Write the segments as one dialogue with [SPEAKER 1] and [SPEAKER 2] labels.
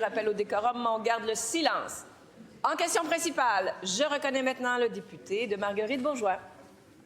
[SPEAKER 1] rappel au décorum, on garde le silence. En question principale, je reconnais maintenant le député de Marguerite-Bourgeoys.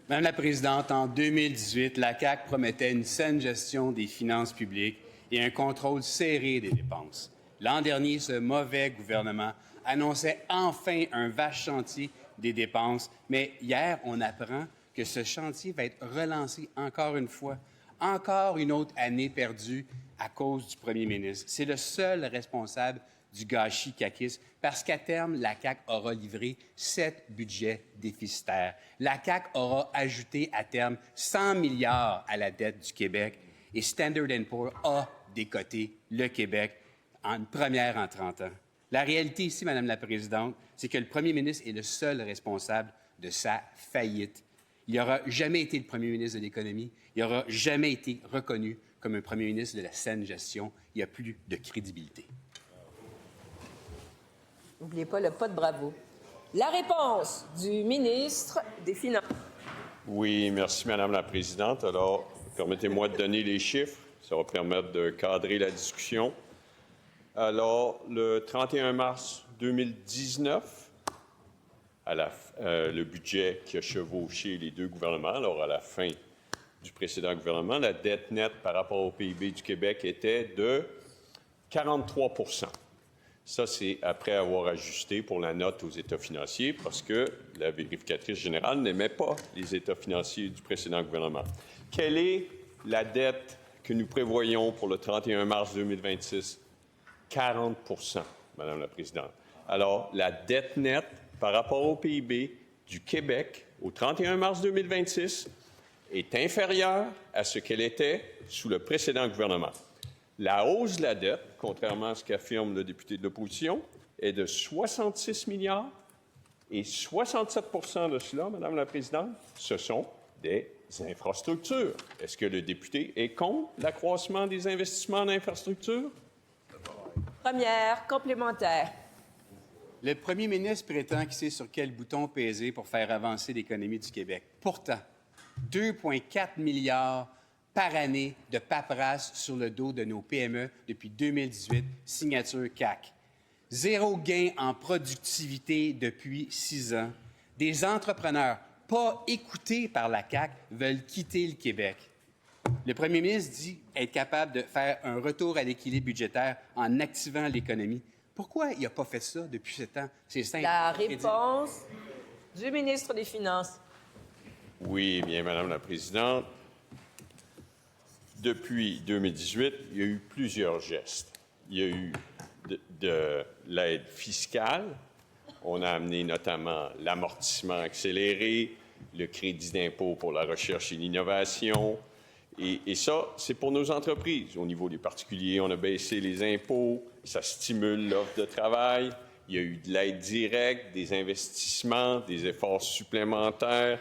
[SPEAKER 2] Madame la Présidente, en 2018, la CAQ promettait une saine gestion des finances publiques et un contrôle serré des dépenses. L'an dernier, ce mauvais gouvernement annonçait enfin un vaste chantier des dépenses, mais hier, on apprend que ce chantier va être relancé encore une fois. Encore une autre année perdue à cause du premier ministre. C'est le seul responsable du gâchis caquiste, parce qu'à terme, la CAQ aura livré 7 budgets déficitaires. La CAQ aura ajouté à terme 100 milliards à la dette du Québec et Standard & Poor's a décoté le Québec en première en 30 ans. La réalité ici, Madame la Présidente, c'est que le premier ministre est le seul responsable de sa faillite. Il n'aura jamais été le premier ministre de l'économie. Il n'aura jamais été reconnu comme un premier ministre de la saine gestion. Il n'y a plus de crédibilité.
[SPEAKER 1] N'oubliez pas le pas de bravo. La réponse du ministre des Finances.
[SPEAKER 3] Oui, merci, Madame la Présidente. Alors, permettez-moi de donner les chiffres. Ça va permettre de cadrer la discussion. Alors, le 31 mars 2019, le budget qui a chevauché les deux gouvernements, alors à la fin du précédent gouvernement, la dette nette par rapport au PIB du Québec était de 43 %. Ça, c'est après avoir ajusté pour la note aux états financiers parce que la vérificatrice générale n'aimait pas les états financiers du précédent gouvernement. Quelle est la dette que nous prévoyons pour le 31 mars 2026? 40 %, Madame la Présidente. Alors, la dette nette par rapport au PIB du Québec au 31 mars 2026 est inférieure à ce qu'elle était sous le précédent gouvernement. La hausse de la dette, contrairement à ce qu'affirme le député de l'opposition, est de 66 milliards et 67 % de cela, Madame la Présidente, ce sont des infrastructures. Est-ce que le député est contre l'accroissement des investissements en infrastructures?
[SPEAKER 1] Première complémentaire.
[SPEAKER 2] Le premier ministre prétend qu'il sait sur quel bouton peser pour faire avancer l'économie du Québec. Pourtant, 2,4 milliards par année de paperasse sur le dos de nos PME depuis 2018, signature CAQ. Zéro gain en productivité depuis 6 ans. Des entrepreneurs pas écoutés par la CAQ veulent quitter le Québec. Le premier ministre dit être capable de faire un retour à l'équilibre budgétaire en activant l'économie. Pourquoi il n'a pas fait ça depuis 7 ans? C'est simple.
[SPEAKER 1] La réponse du ministre des Finances.
[SPEAKER 3] Oui, bien, Madame la Présidente. Depuis 2018, il y a eu plusieurs gestes. Il y a eu de l'aide fiscale. On a amené notamment l'amortissement accéléré, le crédit d'impôt pour la recherche et l'innovation. Et ça, c'est pour nos entreprises. Au niveau des particuliers, on a baissé les impôts, ça stimule l'offre de travail. Il y a eu de l'aide directe, des investissements, des efforts supplémentaires.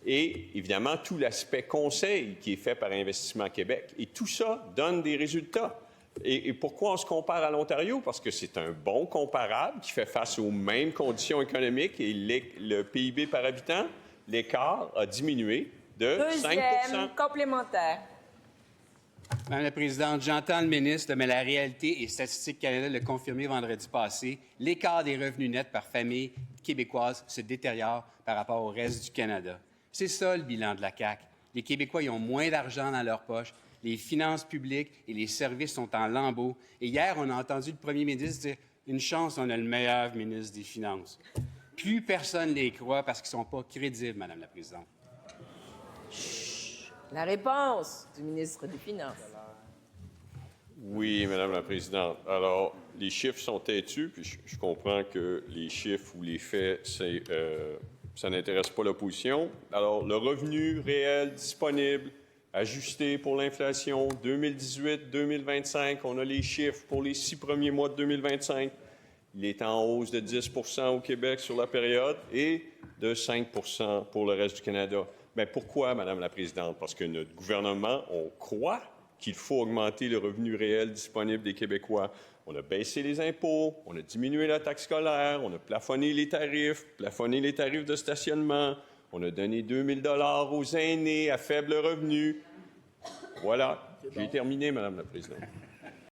[SPEAKER 3] Et évidemment, tout l'aspect conseil qui est fait par Investissement Québec. Et tout ça donne des résultats. Et pourquoi on se compare à l'Ontario? Parce que c'est un bon comparable qui fait face aux mêmes conditions économiques et le PIB par habitant, l'écart a diminué de 5
[SPEAKER 1] Deuxième complémentaire.
[SPEAKER 2] Madame la Présidente, j'entends le ministre, mais la réalité, et Statistique Canada l'a confirmé vendredi passé, l'écart des revenus nets par famille québécoise se détériore par rapport au reste du Canada. C'est ça le bilan de la CAQ. Les Québécois ils ont moins d'argent dans leur poche, les finances publiques et les services sont en lambeaux. Et hier, on a entendu le premier ministre dire « Une chance, on a le meilleur ministre des Finances ». Plus personne ne les croit parce qu'ils ne sont pas crédibles, Madame la Présidente.
[SPEAKER 1] La réponse du ministre des Finances.
[SPEAKER 3] Oui, Madame la Présidente. Alors, les chiffres sont têtus, puis je comprends que les chiffres ou les faits, ça n'intéresse pas l'opposition. Alors, le revenu réel disponible, ajusté pour l'inflation, 2018-2025, on a les chiffres pour les 6 premiers mois de 2025. Il est en hausse de 10 % au Québec sur la période et de 5 % pour le reste du Canada. Mais pourquoi, Madame la Présidente? Parce que notre gouvernement, on croit qu'il faut augmenter le revenu réel disponible des Québécois. On a baissé les impôts, on a diminué la taxe scolaire, on a plafonné les tarifs de stationnement, on a donné 2 000 $ aux aînés à faible revenu. Voilà, j'ai terminé, Madame la Présidente.